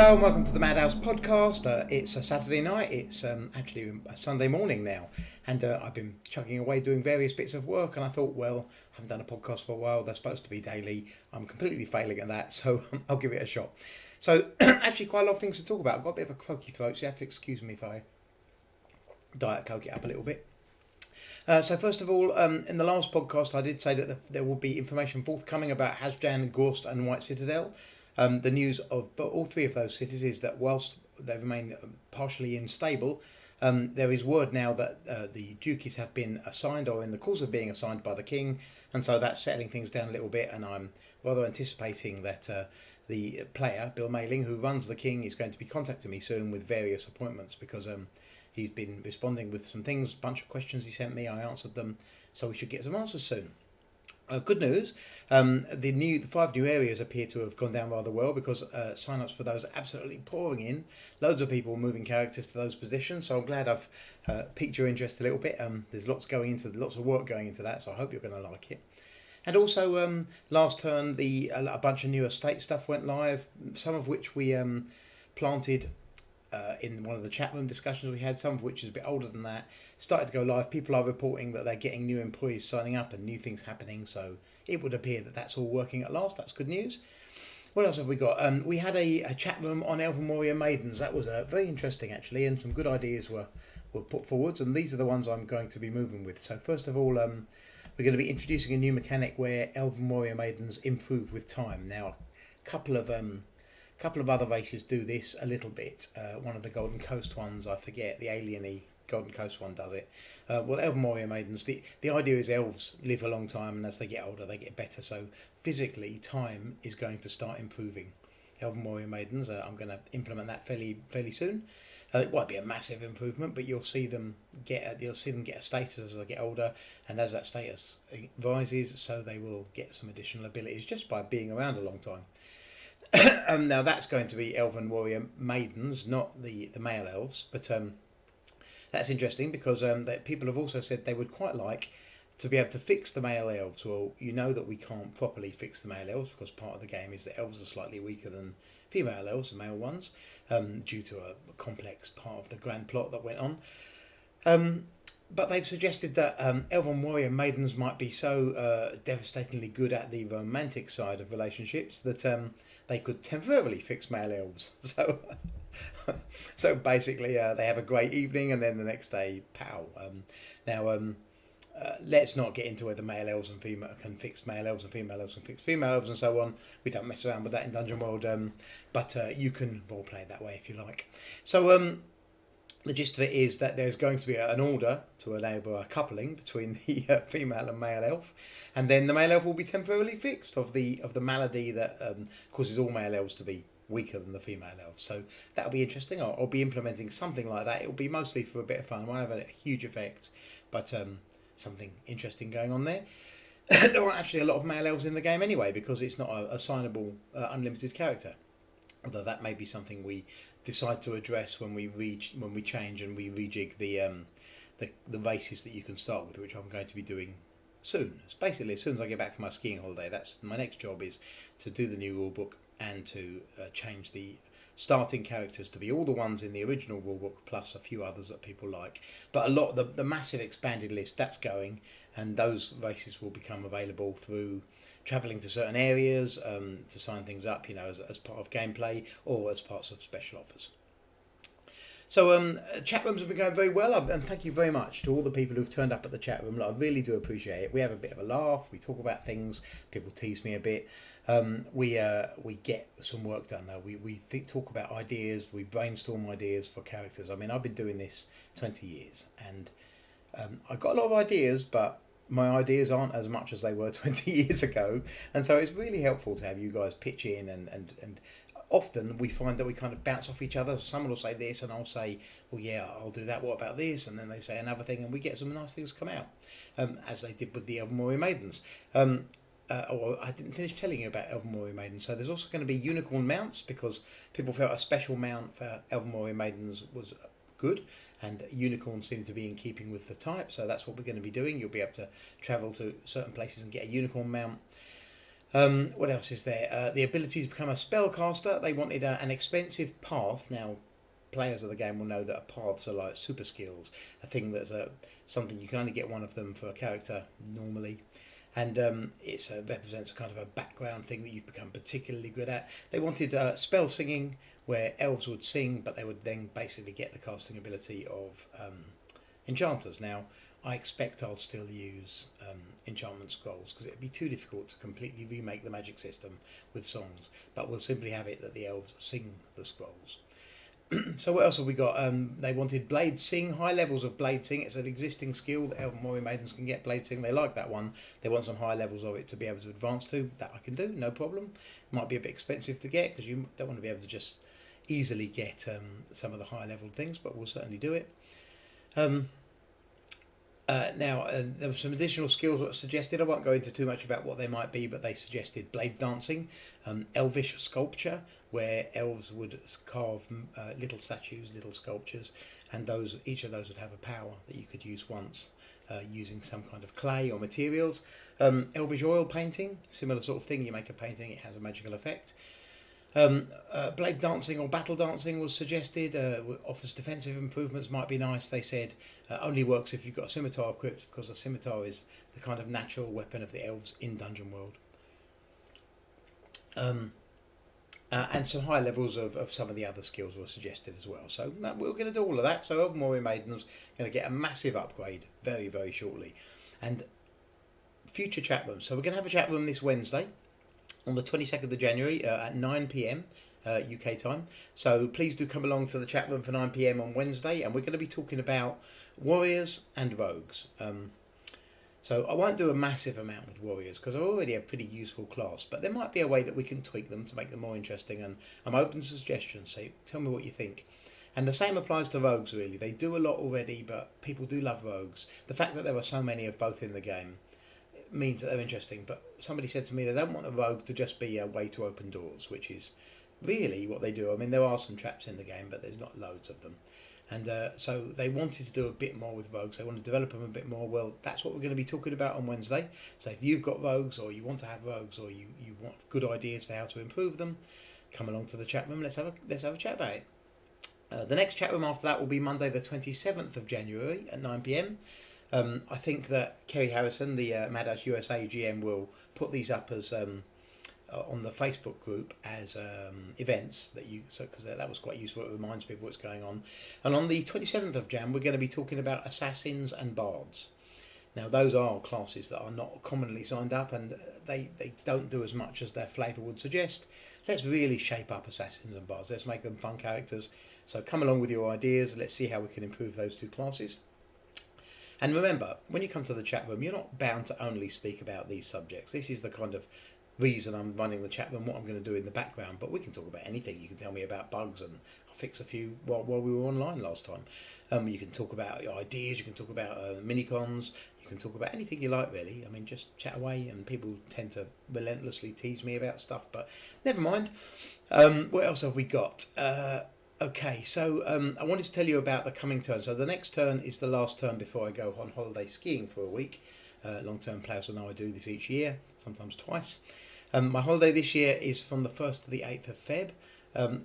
Hello and welcome to the Madhouse podcast. It's a Saturday night. It's actually a Sunday morning now, and I've been chugging away doing various bits of work. And I thought, well, I haven't done a podcast for a while. They're supposed to be daily. I'm completely failing at that, so I'll give it a shot. So actually, quite a lot of things to talk about. I've got a bit of a croaky throat, so you have to excuse me if I Diet Coke it up a little bit. So first of all, in the last podcast, I did say that there will be information forthcoming about Hazjan, Gorst, and White Citadel. The news of all three of those cities is that whilst they remain partially unstable, there is word now that the duchies have been assigned or in the course of being assigned by the king, and so that's settling things down a little bit. And I'm rather anticipating that the player, Bill Mailing, who runs the king, is going to be contacting me soon with various appointments because he's been responding with some things, a bunch of questions he sent me. I answered them, so we should get some answers soon. Good news, the 5 new areas appear to have gone down rather well because sign-ups for those are absolutely pouring in. Loads of people moving characters to those positions, so I'm glad I've piqued your interest a little bit. There's lots of work going into that, so I hope you're going to like it. And also, last turn, a bunch of new estate stuff went live, some of which we planted in one of the chat room discussions we had, some of which is a bit older than that, started to go live. People are reporting that they're getting new employees signing up and new things happening, so it would appear that that's all working at last. That's good news. What else have we got? We had a chat room on Elven Warrior Maidens. That was very interesting, actually, and some good ideas were put forwards, and these are the ones I'm going to be moving with. So first of all, we're going to be introducing a new mechanic where Elven Warrior Maidens improve with time. Now, a couple of other races do this a little bit. One of the Golden Coast ones, I forget, the alien-y Golden Coast one does it. Well, Elven Warrior Maidens, the idea is elves live a long time, and as they get older, they get better. So physically, time is going to start improving. Elven Warrior Maidens, I'm going to implement that fairly soon. It won't be a massive improvement, but you'll see them get a status as they get older, and as that status rises, so they will get some additional abilities just by being around a long time. Now that's going to be Elven Warrior Maidens, not the male elves, but that's interesting because people have also said they would quite like to be able to fix the male elves. Well, you know that we can't properly fix the male elves because part of the game is that elves are slightly weaker than female elves, the male ones, due to a complex part of the grand plot that went on. But they've suggested that Elven Warrior Maidens might be so devastatingly good at the romantic side of relationships that they could temporarily fix male elves. So basically they have a great evening and then the next day, pow. Let's not get into whether male elves and female can fix male elves and female elves can fix female elves and so on. We don't mess around with that in Dungeonworld, but you can roleplay it that way if you like. So the gist of it is that there's going to be an order to enable a coupling between the female and male elf, and then the male elf will be temporarily fixed of the malady that causes all male elves to be weaker than the female elves. So that'll be interesting. I'll be implementing something like that. It'll be mostly for a bit of fun. It won't have a huge effect, but something interesting going on there. There aren't actually a lot of male elves in the game anyway because it's not a assignable unlimited character. Although that may be something we decide to address when we change and we rejig the races that you can start with, which I'm going to be doing soon. It's basically as soon as I get back from my skiing holiday. That's my next job, is to do the new rulebook and to change the starting characters to be all the ones in the original rulebook plus a few others that people like. But a lot of the massive expanded list, that's going, and those races will become available through travelling to certain areas to sign things up, as part of gameplay or as parts of special offers. So chat rooms have been going very well, and thank you very much to all the people who've turned up at the chat room. I really do appreciate it. We have a bit of a laugh, we talk about things, people tease me a bit. We get some work done though. We talk about ideas, we brainstorm ideas for characters. I mean, I've been doing this 20 years, and I've got a lot of ideas, but my ideas aren't as much as they were 20 years ago, and so it's really helpful to have you guys pitch in, and often we find that we kind of bounce off each other. Someone will say this and I'll say, well, yeah, I'll do that, what about this? And then they say another thing and we get some nice things come out, as they did with the Elven Warrior Maidens. I didn't finish telling you about Elven Warrior Maidens. So there's also going to be unicorn mounts because people felt a special mount for Elven Warrior Maidens was good, and unicorns seem to be in keeping with the type, so that's what we're going to be doing. You'll be able to travel to certain places and get a unicorn mount. What else is there? The ability to become a spellcaster. They wanted an expensive path. Now, players of the game will know that paths are like super skills, a thing that's something you can only get one of them for a character normally. And it represents a kind of a background thing that you've become particularly good at. They wanted spell singing, where elves would sing, but they would then basically get the casting ability of enchanters. Now, I expect I'll still use enchantment scrolls because it'd be too difficult to completely remake the magic system with songs, but we'll simply have it that the elves sing the scrolls. So what else have we got? They wanted Blade Sing, high levels of Blade Sing. It's an existing skill that Elven Warrior Maidens can get Blade Sing. They like that one. They want some high levels of it to be able to advance to. That I can do, no problem. Might be a bit expensive to get because you don't want to be able to just easily get some of the high level things, but we'll certainly do it. Now, there were some additional skills that were suggested. I won't go into too much about what they might be, but they suggested blade dancing, elvish sculpture, where elves would carve little statues, little sculptures, and each of those would have a power that you could use once using some kind of clay or materials. Elvish oil painting, similar sort of thing. You make a painting, it has a magical effect. Blade dancing or battle dancing was suggested. Offers defensive improvements, might be nice. They said only works if you've got a scimitar equipped, because a scimitar is the kind of natural weapon of the elves in Dungeonworld. And some high levels of some of the other skills were suggested as well. So we're going to do all of that. So Elven Warrior Maidens going to get a massive upgrade very, very shortly. And future chat rooms. So we're going to have a chat room this Wednesday on the 22nd of January at 9 p.m. UK time. So please do come along to the chat room for 9 p.m. on Wednesday, and we're going to be talking about warriors and rogues. So I won't do a massive amount with warriors because they're already a pretty useful class, but there might be a way that we can tweak them to make them more interesting, and I'm open to suggestions, so tell me what you think. And the same applies to rogues really. They do a lot already, but people do love rogues. The fact that there are so many of both in the game means that they're interesting, but somebody said to me they don't want a rogue to just be a way to open doors, which is really what they do. I mean, there are some traps in the game, but there's not loads of them. And so they wanted to do a bit more with rogues. They want to develop them a bit more. Well, that's what we're going to be talking about on Wednesday. So if you've got rogues, or you want to have rogues, or you want good ideas for how to improve them, come along to the chat room. Let's have a chat about it. The next chat room after that will be Monday the 27th of January at 9 p.m. I think that Kerry Harrison, the Madhouse USA GM, will put these up as on the Facebook group as events because that was quite useful. It reminds people what's going on. And on the 27th of Jan, we're going to be talking about assassins and bards. Now, those are classes that are not commonly signed up, and they don't do as much as their flavour would suggest. Let's really shape up assassins and bards. Let's make them fun characters. So come along with your ideas. Let's see how we can improve those two classes. And remember, when you come to the chat room, you're not bound to only speak about these subjects. This is the kind of reason I'm running the chat room, what I'm going to do in the background, but we can talk about anything. You can tell me about bugs, and I'll fix a few while we were online last time. You can talk about your ideas, you can talk about minicons, you can talk about anything you like really. I mean, just chat away, and people tend to relentlessly tease me about stuff, but never mind. What else have we got? Okay, so I wanted to tell you about the coming turn. So the next turn is the last turn before I go on holiday skiing for a week. Long-term players will know I do this each year, sometimes twice. My holiday this year is from the 1st to the 8th of Feb.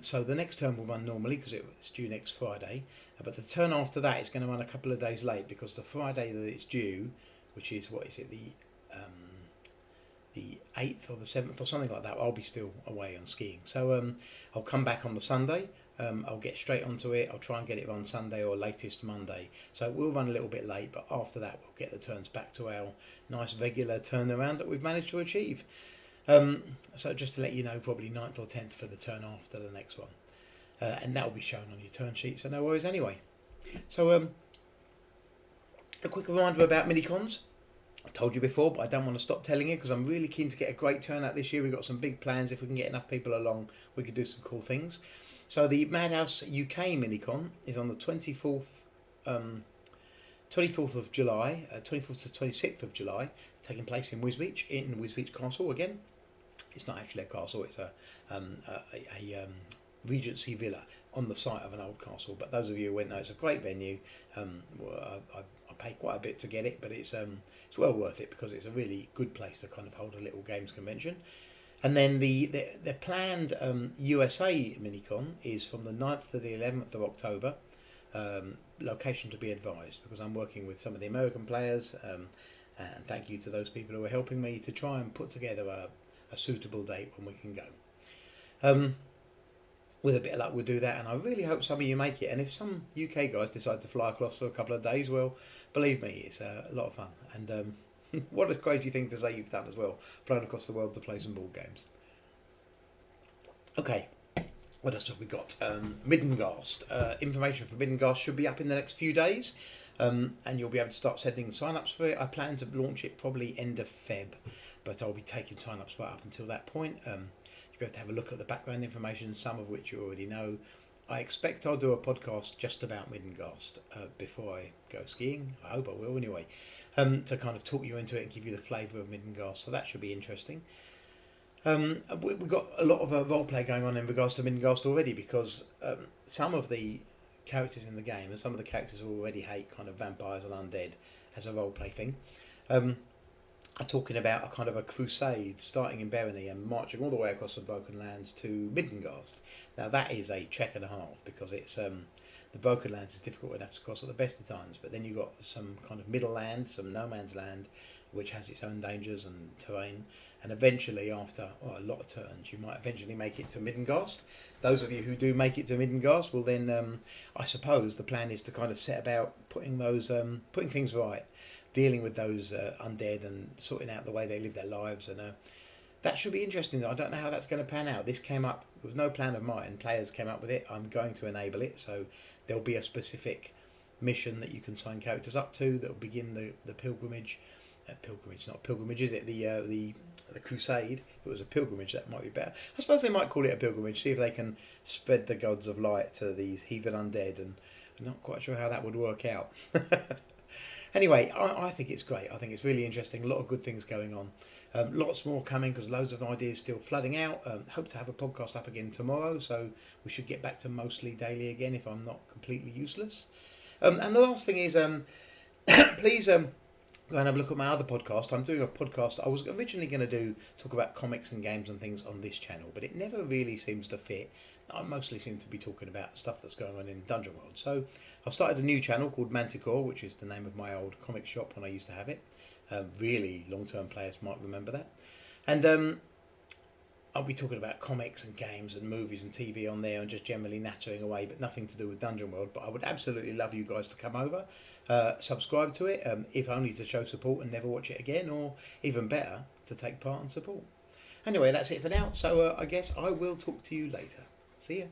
So the next turn will run normally because it's due next Friday. But the turn after that is going to run a couple of days late because the Friday that it's due, which is, the 8th or the 7th or something like that, I'll be still away on skiing. So I'll come back on the Sunday. I'll get straight onto it. I'll try and get it on Sunday or latest Monday. So we'll run a little bit late, but after that we'll get the turns back to our nice regular turnaround that we've managed to achieve. So just to let you know, probably 9th or 10th for the turn after the next one. And that will be shown on your turn sheet, so no worries anyway. So a quick reminder about minicons. I've told you before, but I don't want to stop telling you because I'm really keen to get a great turnout this year. We've got some big plans. If we can get enough people along, we could do some cool things. So the Madhouse UK Minicon is on the 24th of July, 24th to 26th of July, taking place in Wisbech Castle again. It's not actually a castle, it's a Regency Villa on the site of an old castle. But those of you who went there, it's a great venue. I paid quite a bit to get it, but it's well worth it because it's a really good place to kind of hold a little games convention. And then the planned USA minicon is from the 9th to the 11th of October. Location to be advised, because I'm working with some of the American players, and thank you to those people who are helping me to try and put together a suitable date when we can go. With a bit of luck, we'll do that, and I really hope some of you make it. And if some UK guys decide to fly across for a couple of days, well, believe me, it's a lot of fun. And what a crazy thing to say you've done as well, flown across the world to play some board games. Okay, what else have we got? Middengast. Information for Middengast should be up in the next few days, and you'll be able to start sending sign-ups for it. I plan to launch it probably end of Feb, but I'll be taking sign-ups for it up until that point. You'll be able to have a look at the background information, some of which you already know. I expect I'll do a podcast just about Middengast before I go skiing. I hope I will anyway, to kind of talk you into it and give you the flavour of Middengast, so that should be interesting. We've got a lot of roleplay going on in regards to Middengast already, because some of the characters in the game and some of the characters who already hate kind of vampires and undead as a roleplay thing are talking about a kind of a crusade starting in Bereny and marching all the way across the Broken Lands to Middengast. Now that is a trek and a half, because it's the Broken Lands is difficult enough to cross at the best of times, but then you've got some kind of middle land, some no man's land, which has its own dangers and terrain, and eventually after a lot of turns you might eventually make it to Middengast. Those of you who do make it to Middengast will then, I suppose the plan is to kind of set about putting things right, dealing with those undead and sorting out the way they live their lives, and that should be interesting. I don't know how that's going to pan out. This came up, it was no plan of mine, players came up with it. I'm going to enable it, so there'll be a specific mission that you can sign characters up to that will begin the pilgrimage. Not pilgrimage, is it? The crusade. If it was a pilgrimage, that might be better. I suppose they might call it a pilgrimage, see if they can spread the gods of light to these heathen undead, and I'm not quite sure how that would work out. Anyway, I think it's great. I think it's really interesting. A lot of good things going on. Lots more coming, because loads of ideas still flooding out. Hope to have a podcast up again tomorrow, so we should get back to mostly daily again if I'm not completely useless. And the last thing is, please go and have a look at my other podcast. I'm doing a podcast I was originally going to talk about comics and games and things on this channel, but it never really seems to fit. I mostly seem to be talking about stuff that's going on in Dungeonworld. So I've started a new channel called Manticore, which is the name of my old comic shop when I used to have it. Really long-term players might remember that. And I'll be talking about comics and games and movies and TV on there, and just generally nattering away, but nothing to do with Dungeonworld. But I would absolutely love you guys to come over, subscribe to it, if only to show support and never watch it again, or even better, to take part and support. Anyway, that's it for now. So I guess I will talk to you later. See ya.